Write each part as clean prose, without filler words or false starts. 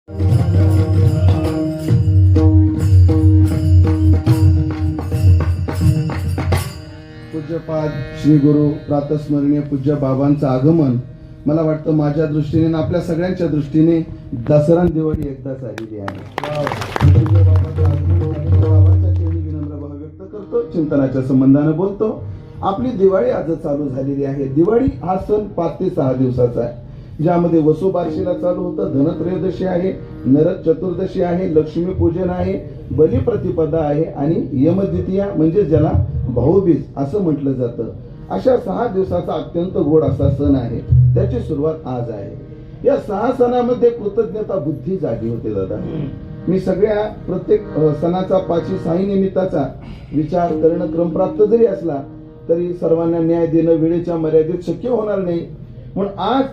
पूज्यपाद श्री गुरु प्रातस्मरणीय पूज्य बाबांचं आगमन मला वाटतं माझ्या दृष्टीने आणि आपल्या सगळ्यांच्या दृष्टीने दसरा आणि दिवाळी एकदाच आलेली आहे. पूज्य बाबांचं आगमन झालं, बाबांच्या चरणी विनम्र भाव व्यक्त करतो, चिंतनाच्या संबंधाने बोलतो. आपली दिवाळी आज चालू झालेली आहे. दिवाळी हा सण 5 ते 6 दिवसाचा आहे, ज्यामध्ये वसुबारशीला चालू होतं, धनत्रयोदशी आहे, नरक चतुर्दशी आहे, लक्ष्मी पूजन आहे, बलिप्रतिपदा आहे आणि यमद्वितीया म्हणजे ज्याला भाऊबीज असं म्हटलं जातं. अशा 6 दिवसाचा अत्यंत गोड असा सण आहे. त्याची सुरुवात आज आहे. या 6 सणामध्ये कृतज्ञता बुद्धी जागी होते. दादा, मी सगळ्या प्रत्येक सणाचा 5-6 निमित्ताचा विचार करणं क्रमप्राप्त जरी असला तरी सर्वांना न्याय देणं वेळेच्या मर्यादेत शक्य होणार नाही. म्हणून आज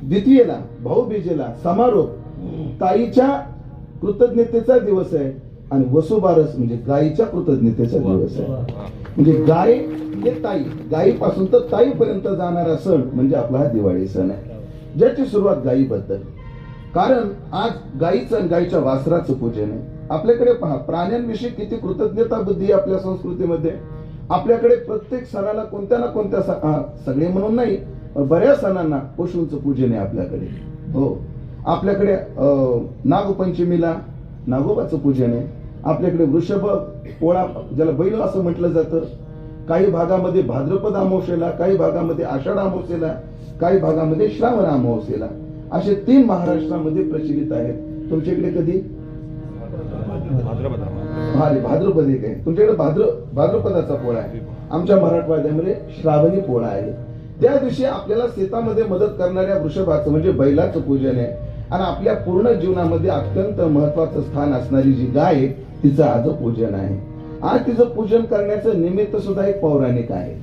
द्वितीयेला भाऊबीजेला समारोप ताईच्या कृतज्ञतेचा दिवस आहे आणि वसुबारस म्हणजे गायीच्या कृतज्ञतेचा दिवस आहे. म्हणजे गाय हे ताई, गायीपासून तर ताईपर्यंत जाणारा सण म्हणजे आपला हा दिवाळी सण आहे, ज्याची सुरुवात गायीबद्दल. कारण आज गायीचं आणि गायीच्या वासराचं पूजन आहे. आपल्याकडे पहा, प्राण्यांविषयी किती कृतज्ञता बुद्धी आपल्या संस्कृतीमध्ये. आपल्याकडे प्रत्येक सणाला कोणत्या ना कोणत्या सगळे म्हणून नाही, बऱ्याच सणांना पशूंचं पूजन आहे आपल्याकडे. हो, आपल्याकडे नागपंचमीला नागोबाचं पूजन आहे. आपल्याकडे वृषभ पोळा ज्याला बैल असं म्हटलं जातं. काही भागामध्ये भाद्रपद अमावस्येला, काही भागामध्ये आषाढ अमावस्येला, काही भागामध्ये श्रावण अमावस्येला, असे 3 महाराष्ट्रामध्ये प्रचलित आहेत. तुमच्याकडे कधी भाद्रपद एक आहे, तुमच्याकडे भाद्रपदाचा पोळा आहे. आमच्या मराठवाड्यामध्ये श्रावणी पोळा आहे. त्या दिवशी आपल्याला शेतामध्ये मदत करणाऱ्या वृषभाचं म्हणजे बैलाचं पूजन आहे. आणि आपल्या पूर्ण जीवनामध्ये अत्यंत महत्वाचं स्थान असणारी जी गाय आहे तिचं आज पूजन आहे. आज तिचं पूजन करण्याचं निमित्त सुद्धा एक पौराणिक आहे.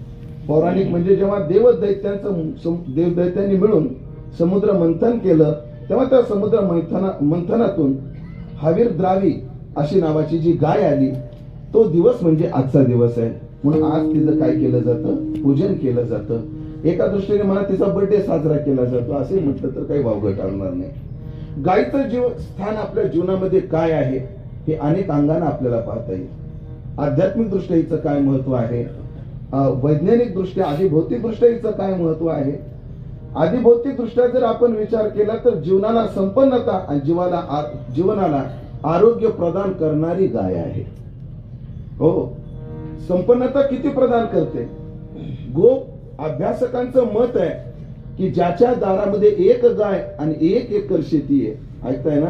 पौराणिक म्हणजे जेव्हा देवदैत्यांनी मिळून समुद्र मंथन केलं तेव्हा त्या समुद्र मंथनातून हवीरद्रावी अशी नावाची जी गाय आली, तो दिवस म्हणजे आजचा दिवस आहे. म्हणून आज तिचं काय केलं जातं, पूजन केलं जातं. एका दृष्टीने मला तिचा बर्थडे साजरा केला जातो असे म्हटलं तर काही वावगं टाळणार नाही. गायीचं स्थान आपल्या जीवनामध्ये काय आहे हे अनेक अंगाने आपल्याला पाहता येईल. आध्यात्मिक दृष्ट्या हिचं काय महत्व आहे, वैज्ञानिक दृष्ट्या आधिभौतिक दृष्ट्या हिचं काय महत्व आहे. आधिभौतिक दृष्ट्या जर आपण विचार केला तर जीवनाला संपन्नता आणि जीवनाला आरोग्य प्रदान करणारी गाय आहे. हो, संपन्नता किती प्रदान करते. अभ्यासकांचं मत आहे की ज्याच्या दारामध्ये 1 गाय आणि 1 एकर शेती आहे, ऐकताय ना,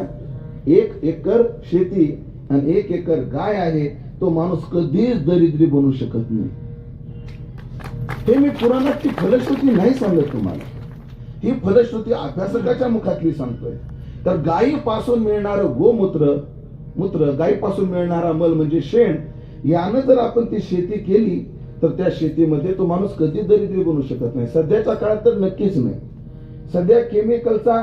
1 एकर शेती आणि 1 एकर गाय आहे, तो माणूस कधीच दरिद्री बनू शकत नाही. हे मी पुराणाची फलश्रुती नाही सांगत तुम्हाला, ही फलश्रुती अभ्यासकाच्या मुखातली सांगतोय. तर गायीपासून मिळणारं गोमूत्र, गायीपासून मिळणारा मल म्हणजे शेण, यानं जर आपण ती शेती केली तर त्या शेतीमध्ये तो माणूस कधी दरिद्री बनू शकत नाही. सध्याच्या काळात तर नक्कीच नाही. सध्या केमिकलचा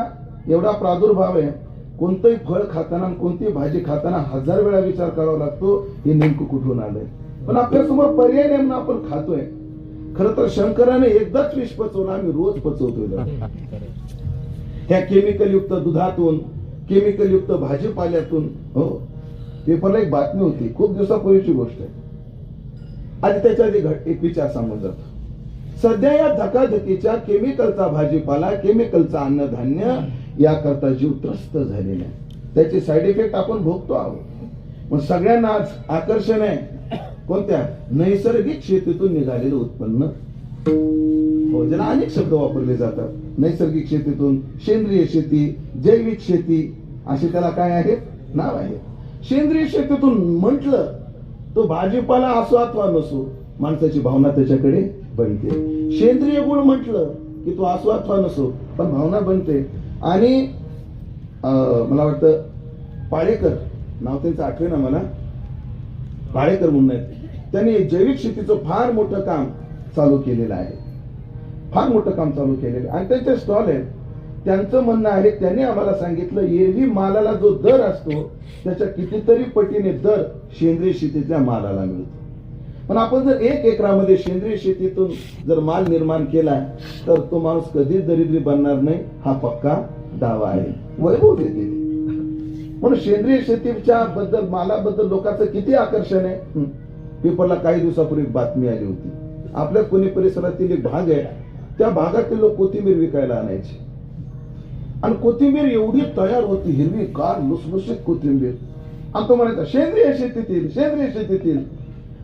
एवढा प्रादुर्भाव आहे, कोणतंही फळ खाताना कोणतीही भाजी खाताना 1000 वेळा विचार करावा लागतो हे नेमकं कुठून आलंय. पण आपल्यासमोर पर्याय नेमून आपण खातोय. खरं तर शंकराने एकदाच विष पचवलं, आम्ही रोज पचवतोय. ह्या केमिकल युक्त दुधातून, केमिकल युक्त भाजीपाल्यातून. हो, पेपरला एक बातमी होती, खूप दिवसापूर्वीची गोष्ट आहे. आधी त्याच्या आधी एक विचार सांगून जातो. सध्या या धकाधकीच्या केमिकलचा भाजीपाला, केमिकलचा अन्नधान्य याकरता जीव त्रस्त झालेला आहे. त्याचे साईड इफेक्ट आपण भोगतो आहोत. मग सगळ्यांना आज आकर्षण आहे कोणत्या, नैसर्गिक शेतीतून निघालेलं उत्पन्न. हो, ज्याला अनेक शब्द वापरले जातात. नैसर्गिक शेतीतून, सेंद्रिय शेती, जैविक शेती असे त्याला काय आहे नाव आहे. सेंद्रिय शेतीतून म्हटलं तो भाजीपाला असो अथवा नसो, माणसाची भावना त्याच्याकडे बनते. सेंद्रिय गुण म्हटलं की तो असो अथवा नसो पण भावना बनते. आणि मला वाटतं पाळेकर नाव त्यांचं आठवेना मला, पाळेकर म्हणून आहेत, त्यांनी जैविक शेतीचं फार मोठं काम चालू केलेलं आहे. फार मोठं काम चालू केलेलं आहे आणि त्यांचे स्टॉल आहेत. त्यांचं म्हणणं आहे, त्यांनी आम्हाला सांगितलं, एरवी मालाला जो दर असतो त्याच्या कितीतरी पटीने दर सेंद्रिय शेतीतल्या मालाला मिळतो. पण आपण जर 1 एकरामध्ये सेंद्रिय शेतीतून जर माल निर्माण केला तर तो माणूस कधीच दरिद्री बनणार नाही, हा पक्का दावा आहे. वैभव देते. म्हणून सेंद्रिय शेतीच्या बद्दल मालाबद्दल लोकांचं किती आकर्षण आहे. पेपरला काही दिवसापूर्वी बातमी आली होती. आपल्या कोणी परिसरातील एक भाग आहे, त्या भागातील लोक कोथिंबीर विकायला आणायचे आणि कोथिंबीर एवढी तयार होती, हिरवी कार लुसलुशीत कोथिंबीर, आणि तो म्हणायचा सेंद्रिय शेतीतील, सेंद्रिय शेतीतील,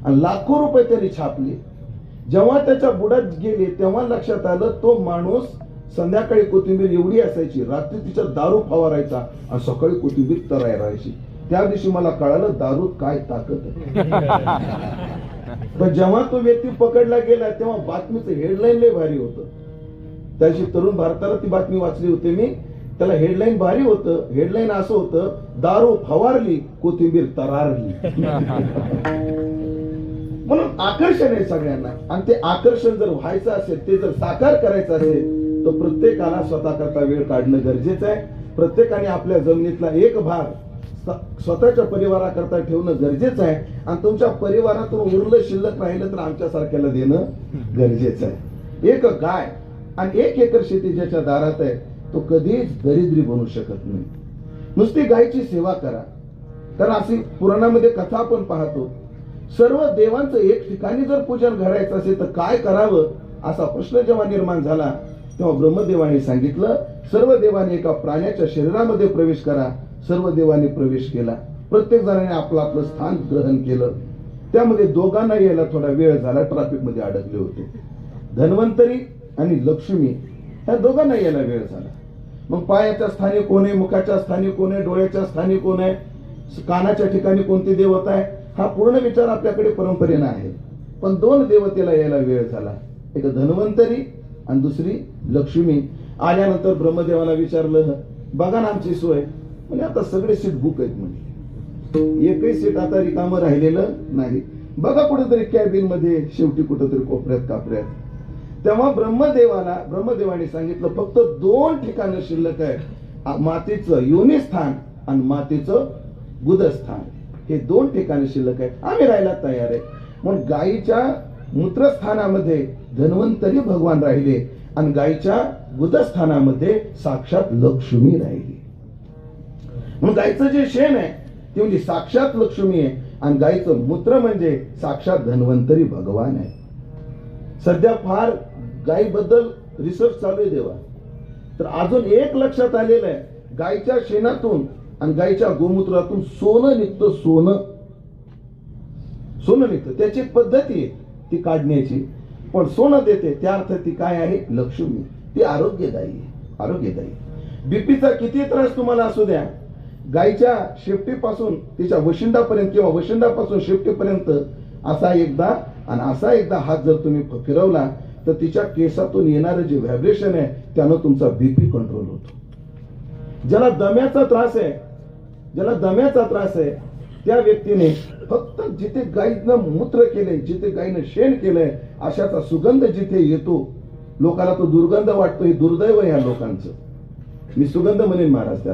आणि लाखो रुपये त्यांनी छापले. जेव्हा त्याच्या बुडात गेले तेव्हा लक्षात आलं तो माणूस संध्याकाळी कोथिंबीर एवढी असायची, रात्री तिच्या दारू फवारायचा आणि सकाळी कोथिंबीर तयार राहायची. त्या दिवशी मला कळालं दारूत काय ताकद आहे. पण जेव्हा तो व्यक्ती पकडला गेला तेव्हा बातमीचं हेडलाईन लय भारी होतं. त्याशी तरुण भारताला ती बातमी वाचली होती मी. त्याला हेडलाईन भारी होतं. हेडलाईन असं होतं, दारू फवारली कोथिंबीर तरारली. म्हणून आकर्षण आहे सगळ्यांना, आणि ते आकर्षण जर व्हायचं असेल, ते जर साकार करायचं असेल, तर प्रत्येकाला स्वतः करता वेळ काढणं गरजेचं आहे. प्रत्येकाने आपल्या जमिनीतला एक भाग स्वतःच्या परिवाराकरता ठेवणं गरजेचं आहे. आणि तुमच्या परिवारातून उरलं शिल्लक राहिलं तर आमच्या सारख्याला देणं गरजेचं आहे. एक गाय आणि 1 एकर शेती ज्याच्या दारात आहे तो कधीच दरिद्री बनू शकत नाही. नुसती गायची सेवा करा. कारण अशी पुराणामध्ये कथा आपण पाहतो, सर्व देवांचं एक ठिकाणी जर पूजन घडायचं असेल तर काय करावं असा प्रश्न जेव्हा निर्माण झाला तेव्हा ब्रह्मदेवाने सांगितलं, सर्व देवाने एका प्राण्याच्या शरीरामध्ये प्रवेश करा. सर्व देवाने प्रवेश केला. प्रत्येक जणाने आपलं आपलं स्थान ग्रहण केलं. त्यामध्ये दोघांना यायला थोडा वेळ झाला, ट्रॅफिक मध्ये अडकले होते. धन्वंतरी आणि लक्ष्मी ह्या दोघांना यायला वेळ झाला. मग पायाच्या स्थानी कोण आहे, मुखाच्या स्थानी कोण आहे, डोळ्याच्या स्थानी कोण आहे, कानाच्या ठिकाणी कोणती देवता आहे, हा पूर्ण विचार आपल्याकडे परंपरेनं आहे. पण 2 देवतेला यायला वेळ झाला, एक धन्वंतरी आणि दुसरी लक्ष्मी. आल्यानंतर ब्रह्मदेवाला विचारलं, बघा ना आमची सोय. म्हणजे आता सगळे सीट बुक आहेत, म्हणजे एकही सीट आता रिकामं राहिलेलं नाही. बघा कुठेतरी कॅबिन मध्ये, शेवटी कुठेतरी कोपऱ्यात कापऱ्यात. तेव्हा ब्रह्मदेवाने सांगितलं, फक्त 2 ठिकाणं शिल्लक आहे, मातेचं योनिस्थान आणि मातेचं गुदस्थान. हे 2 ठिकाणी शिल्लक आहे, आम्ही राहायला तयार आहे. म्हणून गायीच्या मूत्रस्थानामध्ये धन्वंतरी भगवान राहिले आणि गायीच्या गुदस्थानामध्ये साक्षात लक्ष्मी राहिली. म्हणून गायीचं जे शेण आहे ते म्हणजे साक्षात लक्ष्मी आहे आणि गायीचं मूत्र म्हणजे साक्षात धन्वंतरी भगवान आहे. सध्या फार गायीबद्दल रिसर्च चालू आहे देवा. तर अजून एक लक्षात आलेलं आहे, गायीच्या शेणातून आणि गायीच्या गोमूत्रातून सोनं निघतं. सोनं निघतं. त्याची पद्धती आहे ती काढण्याची, पण सोनं देते त्या अर्थ ती काय आहे, लक्ष्मी. ती आरोग्यदायी आहे, आरोग्यदायी. बीपीचा किती त्रास तुम्हाला असू द्या, गायीच्या शेपटीपासून तिच्या वशिंडापर्यंत किंवा वशिंडापासून शेपटीपर्यंत असा एकदा हात जर तुम्ही फिरवला तर तिच्या केसातून येणारं जे व्हायब्रेशन आहे त्यानं तुमचा बीपी कंट्रोल होतो. ज्याला दम्याचा त्रास आहे त्या व्यक्तीने फक्त जिथे गायीनं मूत्र केले, जिथे गायीनं शेण केलंय, अशाचा सुगंध जिथे येतो, लोकांना तो दुर्गंध वाटतो. हे दुर्दैव या लोकांचं. मी सुगंध म्हणेन महाराज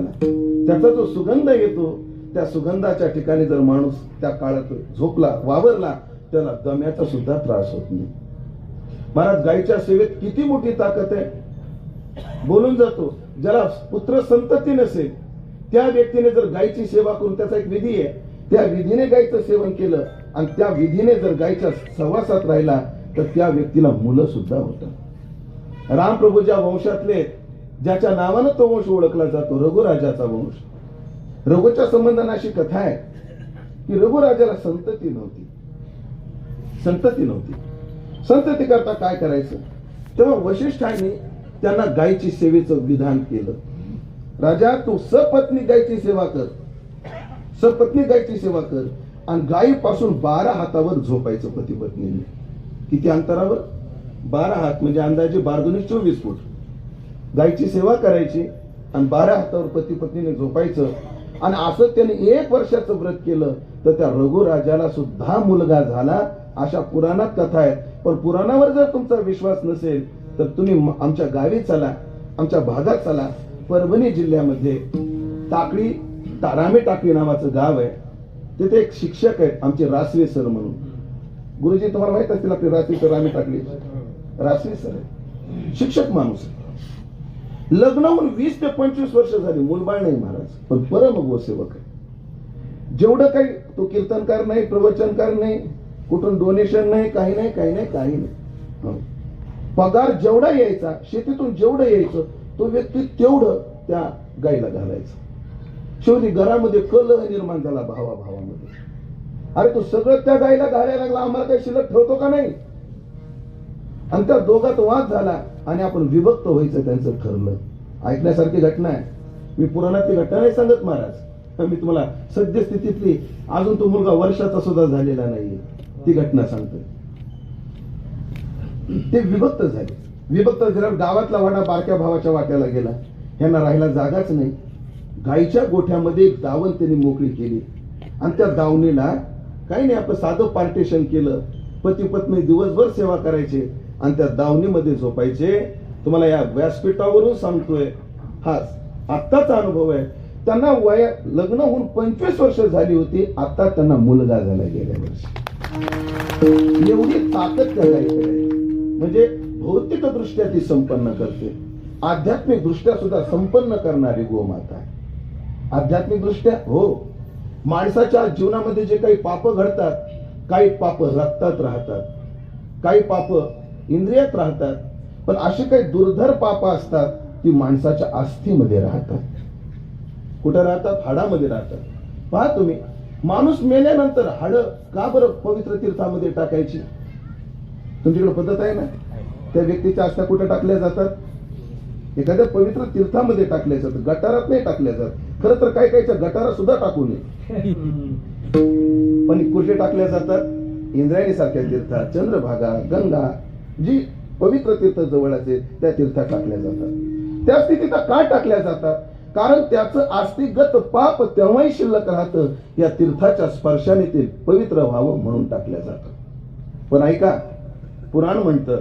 त्याचा जो सुगंध येतो, त्या सुगंधाच्या ठिकाणी जर माणूस त्या काळात झोपला, वावरला, त्याला दम्याचा सुद्धा त्रास होत नाही. महाराज गायीच्या सेवेत किती मोठी ताकद आहे. बोलून जातो, ज्याला पुत्र संतती नसेल त्या व्यक्तीने जर गायीची सेवा करून, त्याचा एक विधी आहे, त्या विधीने गायीचं सेवन केलं आणि त्या विधीने जर गायीच्या सहवासात राहिला तर त्या व्यक्तीला मुलं सुद्धा होतात. रामप्रभूच्या वंशातले, ज्याच्या नावानं तो वंश ओळखला जातो, रघुराजाचा वंश. रघुच्या संबंधाने अशी कथा आहे की रघुराजाला संतती नव्हती. संतती करता काय करायचं, तेव्हा वशिष्ठांनी त्यांना गायीची सेवेचं विधान केलं. राजा, तू सपत्नी गायीची सेवा कर आणि गायीपासून 12 हातावर झोपायचं पती पत्नीने. किती अंतरावर? 12 हात, म्हणजे अंदाजे 12×24 फूट. गायीची सेवा करायची आणि 12 हातावर पती पत्नीने झोपायचं. आणि असं त्याने 1 वर्षाचं व्रत केलं तर त्या रघुराजाला सुद्धा मुलगा झाला. अशा पुराणात कथा आहेत. पण पुराणावर जर तुमचा विश्वास नसेल तर तुम्ही आमच्या गावी चला, आमच्या भागात चला. परभणी जिल्ह्यामध्ये रामे टाकळी नावाचं गाव आहे. तिथे एक शिक्षक आहेत आमचे, रासवे सर म्हणून. गुरुजी तुम्हाला माहित असतील आपले रासवे सर, रामे टाकळी रासवे सर आहे, शिक्षक माणूस. लग्न होऊन 20 ते 25 वर्ष झाली, मूलबाळ नाही महाराज, पण परम गोसेवक आहे. जेवढं काही तो कीर्तनकार नाही, प्रवचनकार नाही, कुठून डोनेशन नाही, काही नाही, काही नाही, काही नाही. पगार जेवढा यायचा, शेतीतून जेवढं यायचं, तो व्यक्ती तेवढं त्या गाईला घालायचं. शेवटी घरामध्ये कलह निर्माण झाला भावाभावामध्ये. अरे तू सगळं त्या गाईला घालायला लागला, आम्हाला काही शिल्लक ठेवतो का नाही? आणि त्या दोघात वाद झाला आणि आपण विभक्त व्हायचं त्यांचं ठरलं. ऐकण्यासारखी घटना आहे. मी पुराणातली घटना नाही सांगत महाराज, मी तुम्हाला सद्यस्थितीतली, अजून तो मुलगा वर्षाचा सुद्धा झालेला नाहीये, ती घटना सांगतोय. ते विभक्त झाले. विभक्त झाल्यावर गावातला वाडा बारक्या भावाच्या वाट्याला गेला. ह्यांना राहायला जागाच नाही. गाईच्या गोठ्यामध्ये एक दावण त्यांनी मोकळी केली आणि त्या दावणीला काही नाही, आपलं साधं पार्टेशन केलं. पती पत्नी दिवसभर सेवा करायचे आणि त्या दावणीमध्ये झोपायचे. तुम्हाला या व्यासपीठावरून सांगतोय, हा आत्ताचा अनुभव आहे. त्यांना लग्न होऊन 25 वर्ष झाली होती, आता त्यांना मुलगा झाला गेल्या वर्षी. एवढी ताकद त्या गाईकडे, म्हणजे भौतिक दृष्ट्या ती संपन्न करते, आध्यात्मिक दृष्ट्या सुद्धा संपन्न करणारी गोमाता आहे. आध्यात्मिक दृष्ट्या हो, माणसाच्या जीवनामध्ये जे काही पाप घडतात, काही पाप रक्तात राहतात, काही पाप इंद्रियात राहतात, पण अशी काही दुर्धर पाप असतात ती माणसाच्या अस्थीमध्ये राहतात. कुठे राहतात? हाडामध्ये राहतात. पहा तुम्ही, माणूस मेल्यानंतर हाड का बरं पवित्र तीर्थामध्ये टाकायची? तुमच्याकडे पद्धत आहे ना? त्या व्यक्तीच्या अस्था कुठे टाकल्या जातात? एखाद्या पवित्र तीर्थामध्ये टाकल्या जातात, गटारात नाही टाकल्या जात. खरं तर काही काहीच्या गटारात सुद्धा टाकू नये, पण कुठे टाकल्या जातात? इंद्रायणी सारख्या तीर्थात, चंद्रभागा, गंगा, जी पवित्र तीर्थ जवळ असेल त्या तीर्थात टाकल्या जातात. त्या स्थितीत का टाकल्या जातात? कारण त्याचं आस्तिगत पाप तेव्हाही शिल्लक राहतं, या तीर्थाच्या स्पर्शाने ते पवित्र व्हावं म्हणून टाकल्या जातं. पण ऐका, पुराण म्हणतं,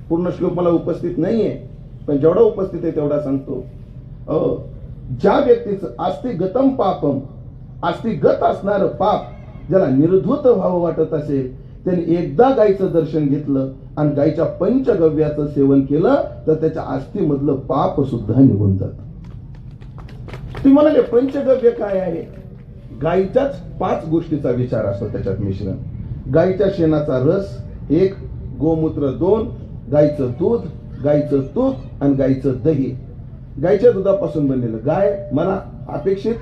पूर्ण श्लोक मला उपस्थित नाहीये, पण जेवढा उपस्थित आहे तेवढा सांगतो. ज्या व्यक्तीचं आस्तिगतम पापम, आस्तिगत असणारं पाप ज्याला निर्धूत व्हावं वाटत असेल, त्यांनी एकदा गायीचं दर्शन घेतलं आणि गायीच्या पंचगव्याचं सेवन केलं तर त्याच्या आस्थीमधलं पाप सुद्धा निघून जातं. तुम्ही म्हणाले पंचगव्य काय आहे? गायीच्याच 5 गोष्टीचा विचार असतो त्याच्यात मिश्रण. गायीच्या शेणाचा रस 1, गोमूत्र 2, गायीचं दूध, गायीचं तूप आणि गायीचं दही. गायीच्या दुधापासून बनलेलं. गाय मला अपेक्षित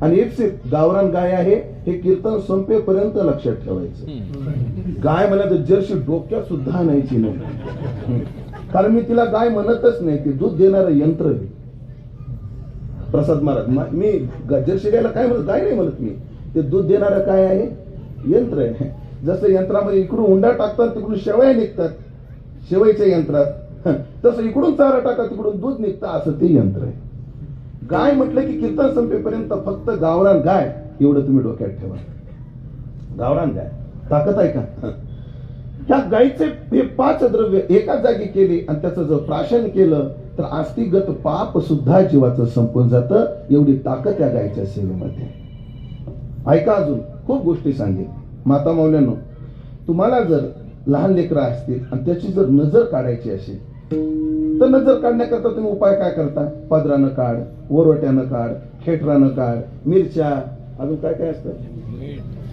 आणि इप्सित गावरान गाय आहे हे कीर्तन संपेपर्यंत लक्षात ठेवायचं. गाय मला तर जर्सी डोक्यात सुद्धा आणायची नाही, कारण मी तिला गाय म्हणतच नाही, ती दूध देणारं यंत्र. प्रसाद महाराज, मी जर्सी गायला काय म्हणत? गाय नाही म्हणत मी, ते दूध देणारं काय आहे? यंत्र आहे. जसं यंत्रामध्ये इकडून उंडा टाकतात तिकडून शेवया निघतात शेवईच्या यंत्रात, तसं इकडून चारा टाका तिकडून दूध निघतं, असं ते यंत्र आहे. गाय म्हटलं की कीर्तन संपेपर्यंत फक्त गावरान गाय एवढं तुम्ही डोक्यात ठेवा. गावरान गाय ताकद आहे का? त्या गायीचे हे 5 द्रव्य एकाच जागी केले आणि त्याचं जर प्राशन केलं तर आस्तिगत पाप सुद्धा जीवाचं संपून जातं. एवढी ताकद त्या गायीच्या सेवेमध्ये. ऐका, अजून खूप गोष्टी सांगेल. माता मौल्यांनो, तुम्हाला जर लहान लेकरं असतील आणि त्याची जर नजर काढायची असेल तर नजर काढण्याकरता तुम्ही उपाय काय करता? पदरानं काढ, वरवट्यानं काढ, खेटरानं काढ, मिरच्या, अजून काय काय असतं?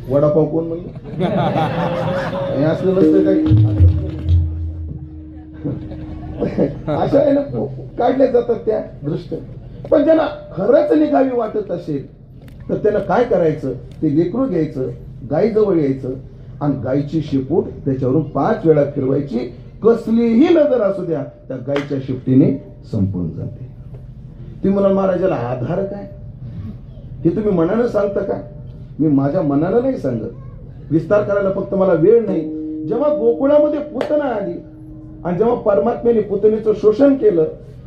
वडापाव कोण म्हणलं? हे असलं नसतं काही. अशा काढल्या जातात त्या दृष्ट. पण ज्यांना खरंच निघावी वाटत असेल तर त्याला काय करायचं? ते लेकरू घ्यायचं, गायीजवळ यायचं आणि गायीची शेपूट त्याच्यावरून 5 वेळा फिरवायची. कसलीही नजर असू द्या, त्या गायीच्या शेपटीने संपून जाते. तुम्ही म्हणाल महाराजाला आधार काय? हे तुम्ही मनानं सांगता का? मी माझ्या मनानं नाही सांगत. विस्तार करायला फक्त मला वेळ नाही. जेव्हा गोकुळामध्ये पुतना आली आणि जेव्हा परमात्म्याने पुतनेचं शोषण केलं,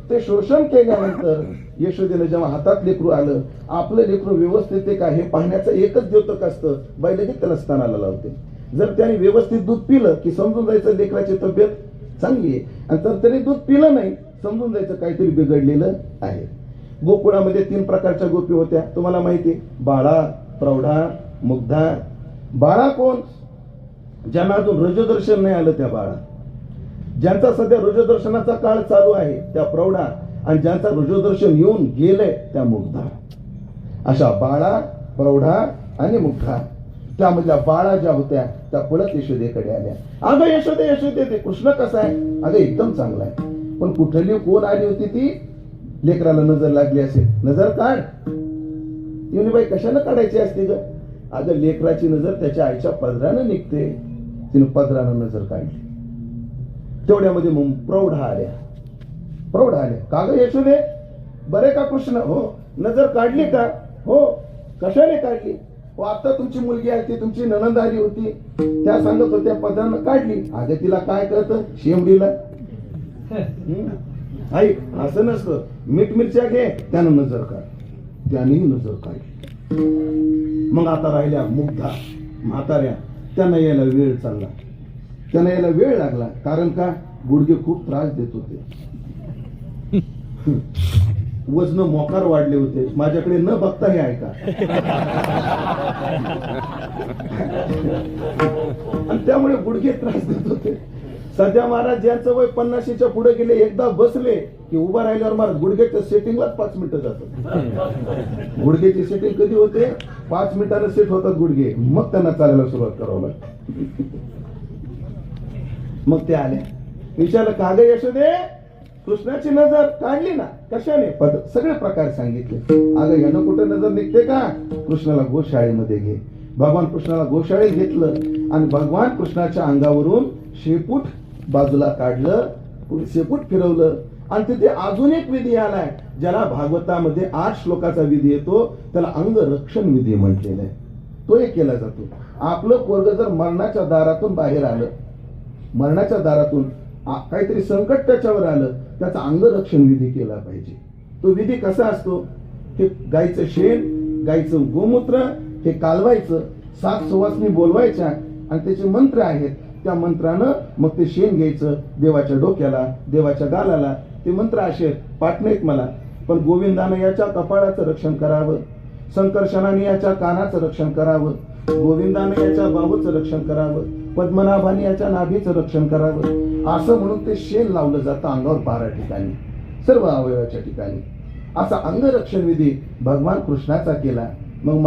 ते शोषण केल्यानंतर यशोदेला जेव्हा हातात लेकरू आलं, आपलं लेकरू व्यवस्थित आहे का हे पाहण्याचं एकच द्योतक असतं, बाई लगेच त्याला स्थानाला लावते. जर त्याने व्यवस्थित दूध पिलं की समजून जायचं लेकराची तब्येत चांगली आहे, आणि जर त्याने दूध पिलं नाही समजून जायचं काहीतरी बिघडलेलं आहे. गोकुळामध्ये 3 प्रकारच्या गोपी होत्या, तुम्हाला माहिती आहे. बाळा, प्रौढा, मुग्धा. बाळा कोण? ज्यांना अजून रजोदर्शन नाही आलं त्या बाळा. ज्यांचा सध्या रजोदर्शनाचा काळ चालू आहे त्या प्रौढा. आणि ज्यांचा रुजोदर्शन येऊन गेलंय त्या मुग्धा. अशा बाळा, प्रौढा आणि मुग्धा. त्यामधल्या बाळा ज्या होत्या त्या पळत यशोदेकडे आल्या. अगं यशोदे यशोदे, ते कृष्ण कसा आहे? अगं एकदम चांगला आहे. पण कुठली कोण आली होती ती? लेकराला नजर लागली असेल, नजर काढ. ती बाई कशाला काढायची असते ग? अगं लेकराची नजर त्याच्या आईच्या पदरानं निघते. तिने पदरानं नजर काढली. तेवढ्यामध्ये मग प्रौढा आल्या. का ग यशोदे, बरे का कृष्ण? हो. नजर काढली का? हो. कशाने काढली? हो, आता तुमची मुलगी आली, तुमची नणंद आली होती, त्या सांगत होत्या पदरानं काढली. अगं तिला काय कळतं शेमडीला? आई असं नसतं, मीठ मिरच्या घे, त्यानं नजर काढ. त्यानेही नजर काढली. मग आता राहिल्या मुग्धा, म्हाताऱ्या. त्यांना यायला वेळ चालला, त्यांना यायला वेळ लागला. कारण का? गुडघे खूप त्रास देत होते. वजन मोकार वाढले होते. माझ्याकडे न बघता हे ऐका. आणि त्यामुळे गुडघे त्रास देत होते. सध्या महाराज ज्यांचं वय 50च्या पुढे गेले, एकदा बसले की उभा राहिल्यावर महाराज गुडघ्याच्या सेटिंगलाच 5 मिनिटं जातात. गुडघ्याची सेटिंग कधी होते? 5 मिनिटानं सेट होतात गुडघे, मग त्यांना चालायला सुरुवात करावं लागते. मग ते आले, विचारलं का ग यशोदे, कृष्णाची नजर काढली ना? कशाने? सगळे प्रकार सांगितले. अगं यानं कुठे नजर निघते का? कृष्णाला गोशाळेमध्ये घे. भगवान कृष्णाला गोशाळेत घेतलं आणि भगवान कृष्णाच्या अंगावरून शेपूट बाजूला काढलं, शेपूट फिरवलं. आणि तिथे अजून एक विधी आलाय, ज्याला भागवतामध्ये 8 श्लोकाचा विधी येतो, त्याला अंगरक्षण विधी म्हटलेला आहे. तो एक केला जातो. आपलं पोरग जर मरणाच्या दारातून बाहेर आलं, मरणाच्या दारातून काहीतरी संकट त्याच्यावर आलं, त्याचा अंगरक्षण विधी केला पाहिजे. तो विधी कसा असतो? हे गायचं शेण, गायचं गोमूत्र हे कालवायचं, 7 सुवासिनी बोलवायच्या आणि त्याचे मंत्र आहेत. त्या मंत्रानं मग ते शेण घ्यायचं, देवाच्या डोक्याला, देवाच्या गालाला. ते मंत्र असे पाठ नाहीत मला, पण गोविंदानं याच्या कपाळाचं रक्षण करावं, संकर्षणाने याच्या कानाचं रक्षण करावं, गोविंदानं याच्या बाहूचं रक्षण करावं, पद्मनाभाने याच्या नाभीचं रक्षण करावं, असं म्हणून ते शेण लावलं जातं अंगावर 12 ठिकाणी, सर्व अवयवाच्या ठिकाणी. असा अंगरक्षण विधी भगवान कृष्णाचा केला. मग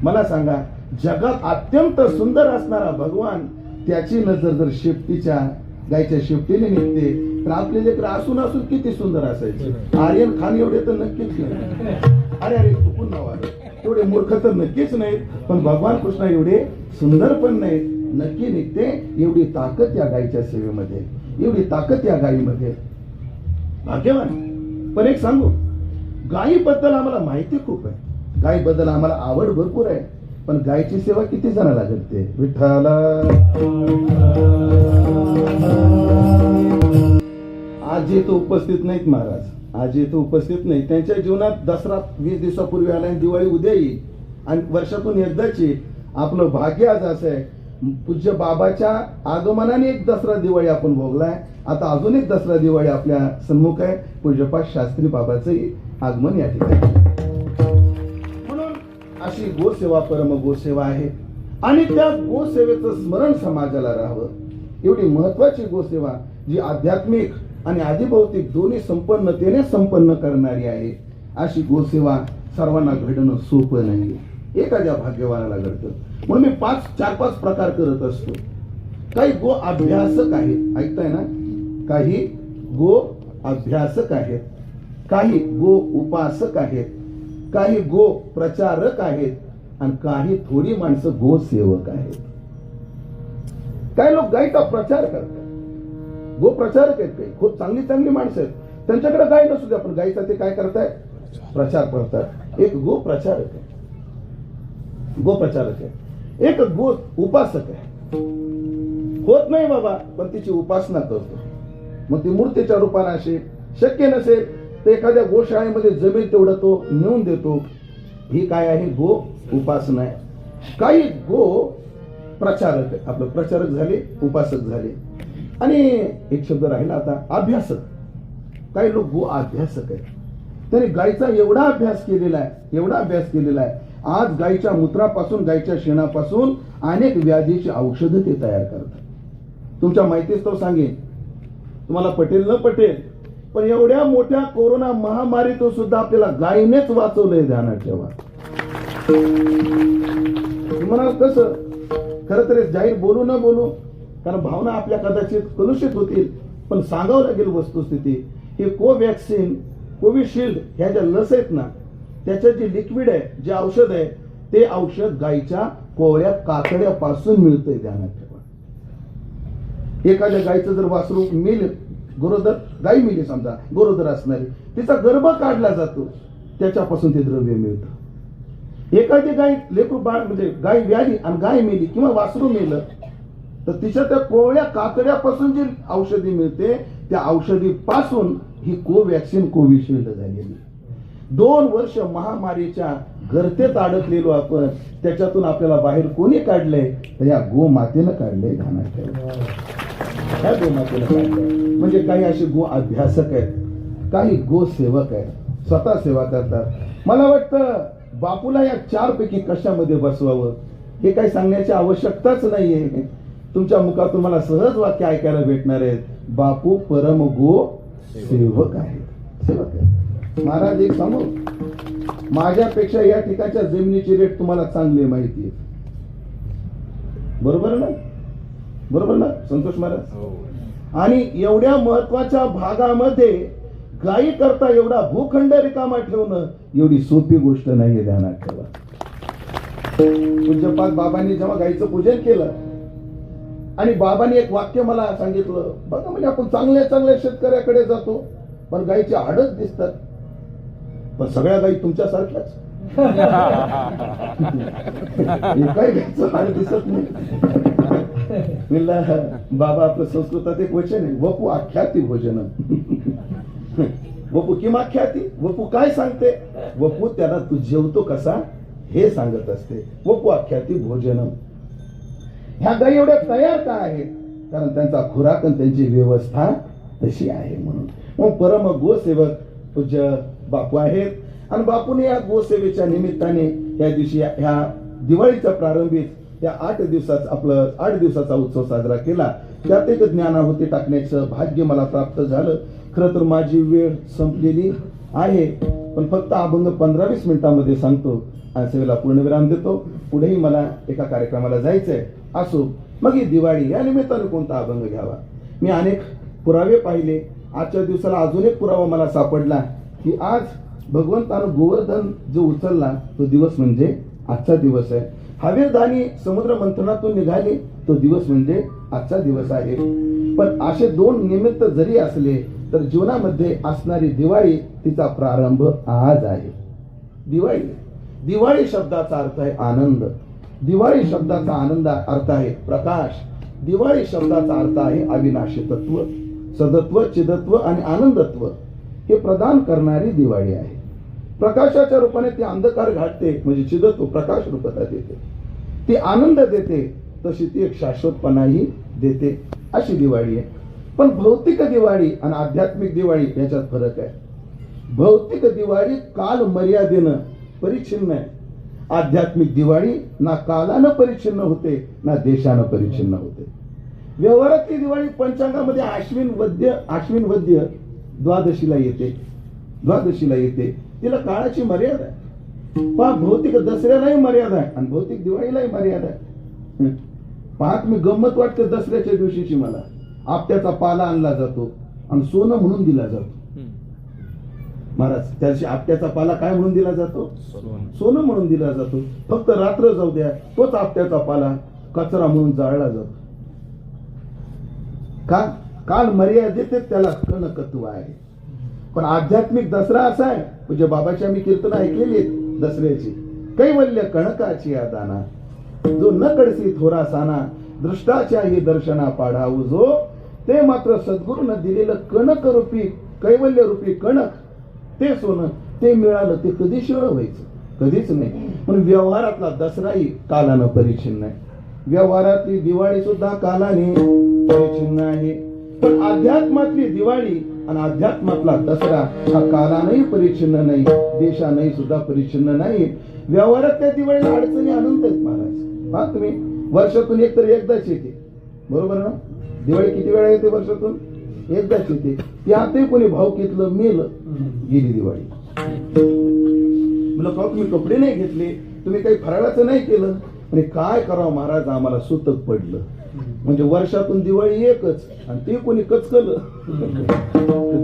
मला सांगा, जगात अत्यंत सुंदर असणारा भगवान, त्याची नजर जर शेपटीच्या, गायच्या शेपटीने निघते, तर आपले लेकर असून किती सुंदर असायचे. आर्यन खान एवढे तर नक्कीच नाही. अरे चुकून नाव आलं, तेवढे मूर्ख तर नक्कीच नाहीत, पण भगवान कृष्ण एवढे सुंदर पण नाहीत. नक्की निघते. एवढी ताकद या गायीच्या सेवेमध्ये, एवढी ताकद या गायीमध्ये. भाग्यवान. पण एक सांगू, गायीबद्दल आम्हाला माहिती खूप आहे, गायीबद्दल आम्हाला आवड भरपूर आहे, पण गायची सेवा किती जणांना घडते? विठ्ठला. आज इथं उपस्थित नाहीत महाराज, आज इथं उपस्थित नाही. त्यांच्या जीवनात दसरा 20 दिवसापूर्वी आला, दिवाळी उद्या येईल आणि वर्षातून एकदाची. आपलं भाग्य आज असं आहे, पूज्य बाबाच्या आगमनाने एक दसरा दिवाळी आपण भोगलाय. आता अजून एक दसरा दिवाळी आपल्या सन्मुख आहे. पूज्यपाद शास्त्री बाबाचं आगमन या ठिकाणी. म्हणून अशी गोसेवा परम गोसेवा आहे आणि त्या गोसेवेचं स्मरण समाजाला राहावं. एवढी महत्वाची गोसेवा जी आध्यात्मिक आणि आधिभौतिक दोन्ही संपन्नतेने संपन्न करणारी आहे, अशी गोसेवा सर्वांना घडणं सोपं नाही, एखाद्या भाग्यवानाला घडतं. म्हणून मी 4-5 प्रकार करत असतो. काही गो अभ्यासक आहेत, ऐकताय ना? काही गो अभ्यासक आहेत, काही गो उपासक आहेत, काही गो प्रचारक आहेत आणि काही थोडी माणसं गो सेवक आहेत. काही लोक गायीचा प्रचार करतात, गो प्रचारक आहेत. काही खूप चांगली माणसं आहेत, त्यांच्याकडे गाय नसू द्या, पण गायीचा ते काय करतायत? प्रचार करतात. एक गो प्रचारक आहे, गो प्रचारक आहे. एक गो उपासक आहे, होत नाही बाबा पण तिची उपासना करतो. मग ती मूर्तीच्या रूपाने असे शक्य नसेल तर एखाद्या गोशाळेमध्ये जमेल तेवढं तो नेऊन देतो. ही काय आहे? गो उपासना आहे. काही गो प्रचारक आहे, आपलं प्रचारक झाले, उपासक झाले. आणि एक शब्द राहिला आता, अभ्यासक. काही लोक गो अभ्यासक आहेत, त्याने गायीचा एवढा अभ्यास केलेला आहे, आज गायीच्या मूत्रापासून, गायीच्या शेणापासून अनेक व्याधीची औषधं ते तयार करतात. तुमच्या माहितीच तो सांगेन, तुम्हाला पटेल न पटेल पण एवढ्या मोठ्या कोरोना महामारीतून सुद्धा आपल्याला गायीनेच वाचवलंय, ध्यानात ठेवा. म्हणाल कसं? खरं तर जाहीर बोलू न बोलू, कारण भावना आपल्या कदाचित कलुषित होतील, पण सांगावं लागेल वस्तुस्थिती. हे कोवॅक्सिन, कोविशिल्ड ह्या ज्या लस आहेत ना, त्याचं जे लिक्विड आहे, जे औषध आहे, ते औषध गायीच्या कोवळ्या कातड्यापासून मिळतंय, ध्यानात ठेवा. एखाद्या गायीचं जर वासरू मेल, गरोदर गाय मेली समजा, गरोदर असणारी, तिचा गर्भ काढला जातो, त्याच्यापासून ते द्रव्य मिळतं. एखादी गाय लेकरू बाळ म्हणजे गाय व्याली आणि गाय मेली किंवा वासरू मेलं, तर तिच्या त्या कोवळ्या कातड्यापासून जी औषधी मिळते, त्या औषधीपासून ही कोवॅक्सिन, कोविशिल्ड झालेली. 2 वर्ष महामारीच्या गर्तेत अडकलेलो आपण, त्याच्यातून आपल्याला बाहेर कोणी काढलंय? तर या गोमातेनं काढलंय, ध्यानात ठेवा. ह्या गोमातेनं काढलंय. म्हणजे काही असे गो अभ्यासक आहेत, काही गो सेवक आहेत, स्वतः सेवा करतात. मला वाटतं बापूला या 4 पैकी कशामध्ये बसवावं हे काही सांगण्याची आवश्यकताच नाहीये. तुमच्या मुखातून मला सहज वाक्य ऐकायला भेटणार आहेत. बापू परम गो सेवक आहेत, सेवक आहेत. महाराज एक सांगू, माझ्यापेक्षा या ठिकाणच्या जमिनीची रेट तुम्हाला चांगली माहिती आहे. बरोबर ना? बरोबर ना संतोष महाराज? आणि एवढ्या महत्वाच्या भागामध्ये गायी करता एवढा भूखंड रिकामा ठेवणं एवढी सोपी गोष्ट नाहीये, ध्यानात ठेवा. पूज्यपाद बाबांनी जेव्हा गायीचं पूजन केलं आणि बाबांनी एक वाक्य मला सांगितलं, बघा म्हणजे आपण चांगल्या चांगल्या शेतकऱ्याकडे जातो, पण गायीची हाडच दिसतात, पण सगळ्या गायी तुमच्यासारख्याच. काही गायीचं हाड दिसत नाही. बाबा, आपलं संस्कृतात एक वचन आहे, वपू आख्याती भोजन. वपू किम आख्याती, वपू काय सांगते? वपू त्याला तू जेवतो कसा हे सांगत असते. वपू आख्याती भोजन. ह्या गायी एवढ्या तयार का आहेत? कारण त्यांचा खुराक आणि त्यांची व्यवस्था तशी आहे म्हणून. मग परम गोसेवक पूज्य बापू आहेत. आणि बापूने या गोसेवेच्या निमित्ताने या दिवशी ह्या दिवाळीच्या प्रारंभीच या 8 दिवसाचा उत्सव साजरा केला. त्यात एक ज्ञानाहुती टाकण्याचं भाग्य मला प्राप्त झालं. खरं तर माझी वेळ संपलेली आहे, पण फक्त अभंग 15-20 मिनिटांमध्ये सांगतो आणि सेवेला पूर्णविराम देतो. पुढेही मला एका कार्यक्रमाला जायचंय. असो, मग ही दिवाळी या निमित्ताने कोणता अभंग घ्यावा? मी अनेक पुरावे पाहिले. आजच्या दिवसाला अजून एक पुरावा मला सापडला की आज भगवंतानं गोवर्धन जो उचलला तो दिवस म्हणजे आजचा दिवस आहे. हवेदानी समुद्र मंथनातून निघाले तो दिवस म्हणजे आजचा दिवस आहे. पण असे 2 निमित्त जरी असले तर जीवनामध्ये असणारी दिवाळी तिचा प्रारंभ आज आहे. दिवाळी शब्दाचा अर्थ आहे आनंद. दिवाळी शब्दाचा अर्थ आहे प्रकाश. दिवाळी शब्दाचा अर्थ आहे अविनाशी तत्व, सदत्व, चिदत्व आणि आनंदत्व हे प्रदान करणारी दिवाळी आहे. प्रकाशाच्या रूपाने ती अंधकार घालते, म्हणजे चिदत्व प्रकाश रूपात देते. ती आनंद देते, तशी ती एक शाश्वतपणाही देते. अशी दिवाळी आहे. पण भौतिक दिवाळी आणि आध्यात्मिक दिवाळी याच्यात फरक आहे. भौतिक दिवाळी काल मर्यादेनं परिच्छिन्न आहे. आध्यात्मिक दिवाळी ना कालानं परिच्छिन्न होते ना देशानं परिच्छिन्न होते. व्यवहारातली दिवाळी पंचांगामध्ये आश्विन वद्य द्वादशीला येते. तिला काळाची मर्यादा आहे. पण भौतिक दसऱ्यालाही मर्यादा आहे आणि भौतिक दिवाळीलाही मर्यादा आहे. पाहत मी गंमत वाटते दसऱ्याच्या दिवशीची मला. आपट्याचा पाला आणला जातो आणि सोनं म्हणून दिला जातो. महाराज, त्याशी आपट्याचा पाला काय म्हणून दिला जातो? सोनं म्हणून दिला जातो. फक्त रात्र जाऊ द्या, तोच आपट्याचा पाला कचरा म्हणून जाळला जातो. का? काल मर्यादेत त्याला कणकत्व आहे. पण आध्यात्मिक दसरा असा आहे, म्हणजे बाबाची आम्ही कीर्तन ऐकलेली आहेत दसऱ्याची. कैवल्य कणकाची दाना, जो न कडसी थोरा साना, दृष्टाच्या ही दर्शना पाढाऊ जो, ते मात्र सद्गुरूनं दिलेलं कणक रूपी कैवल्य रूपी कणक, ते सोनं ते मिळालं ते कधी शिळ व्हायचं? कधीच नाही. म्हणून व्यवहारातला दसराही कालानं परिच्छिन्न आहे. व्यवहारातली दिवाळी सुद्धा कालाने परिच्छिन्न आहे. पण अध्यात्मातली दिवाळी आणि अध्यात्मातला दसरा हा कालानंही परिच्छिन्न नाही, देशानंही सुद्धा परिच्छिन्न नाही. व्यवहारातल्या दिवाळीला अडचणी अनंत आहेत महाराज. पहा तुम्ही, वर्षातून एकदाच येते, बरोबर ना? दिवाळी किती वेळा येते वर्षातून? एकदाच येते. ती आताही कोणी भावकीतलं मेलं, गेली दिवाळी. म्हणलं का तुम्ही कपडे नाही घेतले, तुम्ही काही फराळाचं नाही केलं. म्हणजे काय करावं महाराज, आम्हाला सुतक पडलं. म्हणजे वर्षातून दिवाळी एकच आणि ते कोणी कचकलं.